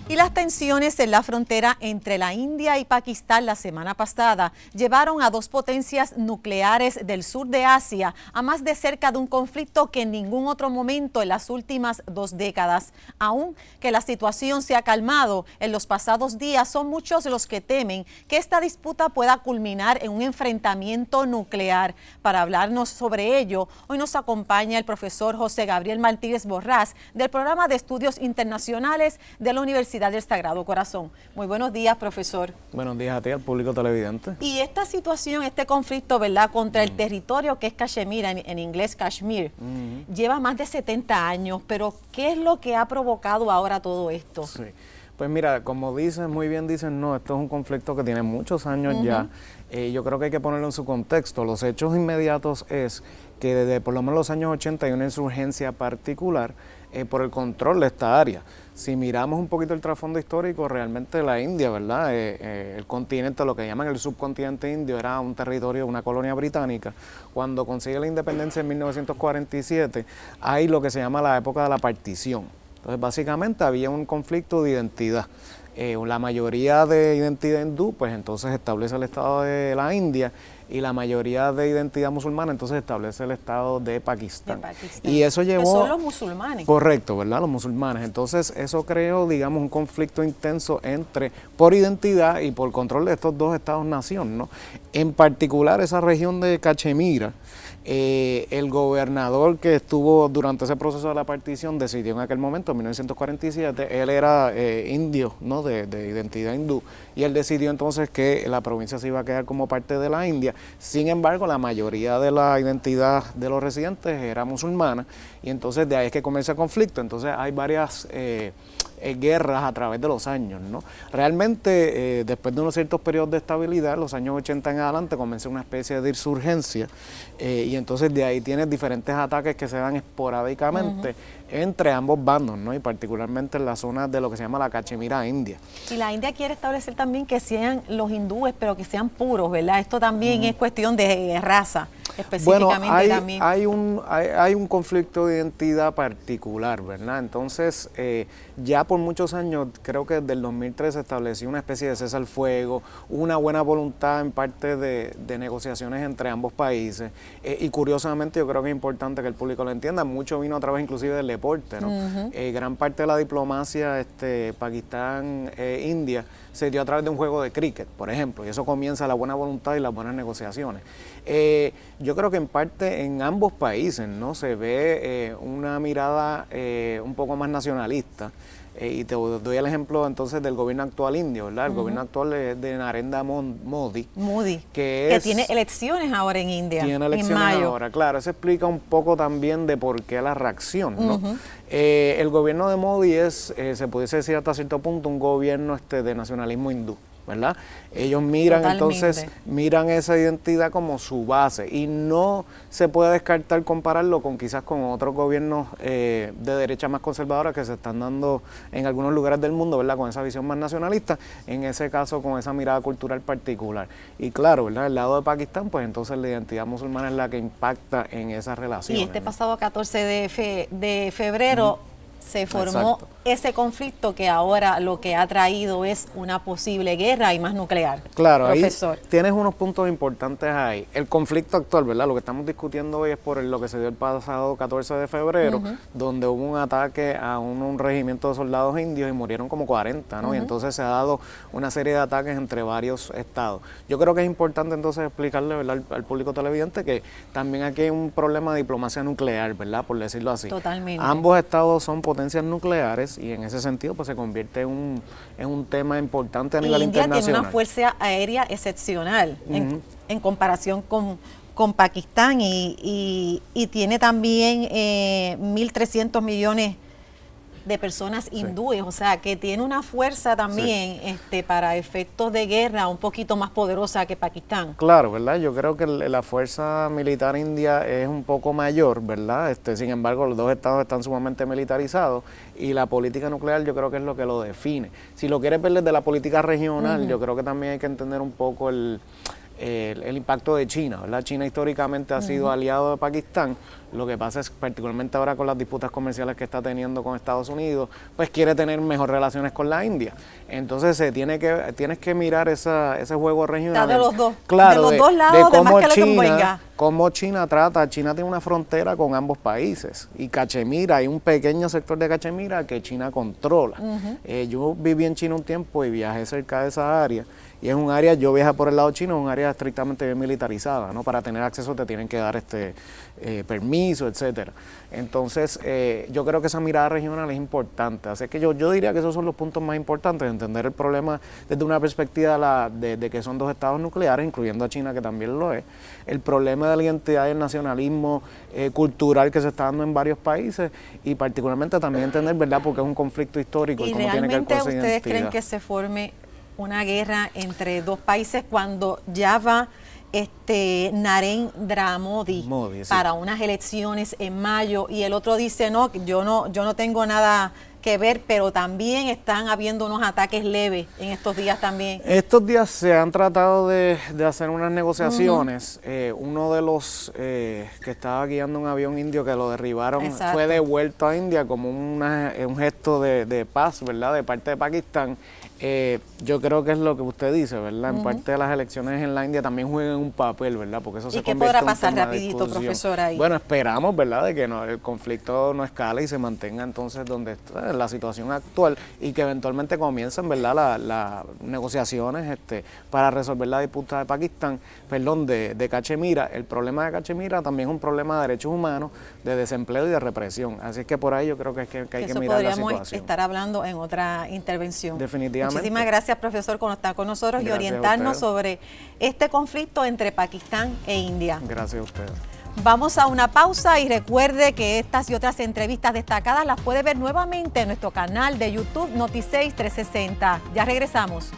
Y las tensiones en la frontera entre la India y Pakistán la semana pasada llevaron a dos potencias nucleares del sur de Asia a más de cerca de un conflicto que en ningún otro momento en las últimas 2 décadas. Aun que la situación se ha calmado en los pasados días, son muchos los que temen que esta disputa pueda culminar en un enfrentamiento nuclear. Para hablarnos sobre ello, hoy nos acompaña el profesor José Gabriel Martínez Borrás del Programa de Estudios Internacionales de la Universidad del Sagrado Corazón. Muy buenos días, profesor. Buenos días a ti, al público televidente. Y esta situación, este conflicto, ¿verdad?, contra el territorio que es Cachemira, en inglés Kashmir, lleva más de 70 años, pero ¿qué es lo que ha provocado ahora todo esto? Sí. Pues mira, como dicen, muy bien dicen, no, esto es un conflicto que tiene muchos años ya. Yo creo que hay que ponerlo en su contexto. Los hechos inmediatos es que desde por lo menos los años 80 hay una insurgencia particular por el control de esta área. Si miramos un poquito el trasfondo histórico, realmente la India, ¿verdad? El continente, lo que llaman el subcontinente indio, era un territorio, una colonia británica. Cuando consigue la independencia en 1947, hay lo que se llama la época de la partición. Entonces, básicamente había un conflicto de identidad. La mayoría de identidad hindú, pues entonces establece el Estado de la India, y la mayoría de identidad musulmana, entonces establece el Estado de Pakistán. Y eso llevó... Que son los musulmanes. Correcto, ¿verdad? Los musulmanes. Entonces, eso creó, digamos, un conflicto intenso por identidad y por control de estos dos estados-nación, ¿no? En particular, esa región de Cachemira, el gobernador que estuvo durante ese proceso de la partición decidió en aquel momento, en 1947, él era indio, ¿no?, de identidad hindú, y él decidió entonces que la provincia se iba a quedar como parte de la India. Sin embargo, la mayoría de la identidad de los residentes era musulmana, y entonces de ahí es que comienza el conflicto. Entonces hay varias guerras a través de los años, ¿no? Realmente, después de unos ciertos periodos de estabilidad, los años 80 en adelante, comenzó una especie de insurgencia, y entonces de ahí tienes diferentes ataques que se dan esporádicamente entre ambos bandos, ¿no? Y particularmente en la zona de lo que se llama la Cachemira India. Y la India quiere establecer también que sean los hindúes, pero que sean puros, ¿verdad? Esto también es cuestión de raza, específicamente. Bueno, también. Hay un conflicto de identidad particular, ¿verdad? Entonces, ya por muchos años, creo que desde el 2003 se estableció una especie de cese al fuego, una buena voluntad en parte de negociaciones entre ambos países, y curiosamente yo creo que es importante que el público lo entienda, mucho vino a través inclusive del deporte, ¿no? Gran parte de la diplomacia Pakistán-India se dio a través de un juego de cricket, por ejemplo, y eso comienza la buena voluntad y las buenas negociaciones. Yo creo que en parte en ambos países, ¿no?, se ve una mirada un poco más nacionalista, y te doy el ejemplo entonces del gobierno actual indio, ¿verdad? El gobierno actual es de Narendra Modi, que tiene elecciones ahora en India, tiene elecciones en mayo. ahora, claro. Eso explica un poco también de por qué la reacción, ¿no? El gobierno de Modi es, se pudiese decir hasta cierto punto, un gobierno de nacionalismo hindú, ¿verdad? Ellos miran entonces, miran esa identidad como su base, y no se puede descartar compararlo con quizás con otros gobiernos de derecha más conservadora que se están dando en algunos lugares del mundo, ¿verdad?, con esa visión más nacionalista, en ese caso con esa mirada cultural particular. Y claro, ¿verdad?, el lado de Pakistán, pues entonces la identidad musulmana es la que impacta en esa relación. Y este pasado 14 de febrero se formó ese conflicto que ahora lo que ha traído es una posible guerra y más nuclear. Claro, profesor. Ahí tienes unos puntos importantes ahí. El conflicto actual, ¿verdad? Lo que estamos discutiendo hoy es por lo que se dio el pasado 14 de febrero, donde hubo un ataque a un regimiento de soldados indios y murieron como 40, ¿no? Y entonces se ha dado una serie de ataques entre varios estados. Yo creo que es importante entonces explicarle, ¿verdad?, al público televidente que también aquí hay un problema de diplomacia nuclear, ¿verdad?, por decirlo así. Totalmente. Ambos estados son potencias nucleares y en ese sentido pues se convierte en un tema importante a nivel internacional. India tiene una fuerza aérea excepcional en comparación con Pakistán y tiene también 1.300 millones de personas hindúes, o sea, que tiene una fuerza también para efectos de guerra un poquito más poderosa que Pakistán. Claro, ¿verdad? Yo creo que la fuerza militar india es un poco mayor, ¿verdad? Sin embargo, los dos estados están sumamente militarizados y la política nuclear yo creo que es lo que lo define. Si lo quieres ver desde la política regional, yo creo que también hay que entender un poco el impacto de China, ¿verdad? China históricamente ha sido aliado de Pakistán, Lo que pasa es, particularmente ahora con las disputas comerciales que está teniendo con Estados Unidos, pues quiere tener mejores relaciones con la India. Entonces tienes que mirar ese juego regional. Está de los dos. Claro, de los dos lados, de más que le convenga. Cómo China trata. China tiene una frontera con ambos países. Y Cachemira, hay un pequeño sector de Cachemira que China controla. Yo viví en China un tiempo y viajé cerca de esa área. Y es un área, yo viajé por el lado chino, es un área estrictamente bien militarizada, ¿no? Para tener acceso te tienen que dar permiso, etcétera. Entonces, yo creo que esa mirada regional es importante. Así que yo diría que esos son los puntos más importantes, entender el problema desde una perspectiva de que son dos estados nucleares, incluyendo a China, que también lo es. El problema de la identidad y el nacionalismo cultural que se está dando en varios países y particularmente también entender, ¿verdad?, porque es un conflicto histórico y cómo tiene que ver con esa identidad. ¿Ustedes creen que se forme una guerra entre dos países cuando ya va Narendra Modi para unas elecciones en mayo y el otro dice no, yo no tengo nada que ver, pero también están habiendo unos ataques leves en estos días también? Estos días se han tratado de hacer unas negociaciones. Uno de los que estaba guiando un avión indio que lo derribaron fue devuelto a India como un gesto de paz, ¿verdad?, de parte de Pakistán. Yo creo que es lo que usted dice, ¿verdad? En parte de las elecciones en la India también juegan un papel, ¿verdad? Porque eso se convierte en un tema de discusión. ¿Y qué podrá pasar rapidito, profesor, ahí? Bueno, esperamos, ¿verdad?, de que el conflicto no escale y se mantenga entonces donde está la situación actual y que eventualmente comiencen, ¿verdad?, las negociaciones para resolver la disputa de Pakistán, de Cachemira. El problema de Cachemira también es un problema de derechos humanos, de desempleo y de represión. Así es que por ahí yo creo que hay que mirar la situación. Eso podríamos estar hablando en otra intervención. Definitivamente. Muchísimas gracias, profesor, por estar con nosotros y orientarnos sobre este conflicto entre Pakistán e India. Gracias a ustedes. Vamos a una pausa y recuerde que estas y otras entrevistas destacadas las puede ver nuevamente en nuestro canal de YouTube Noti6 360. Ya regresamos.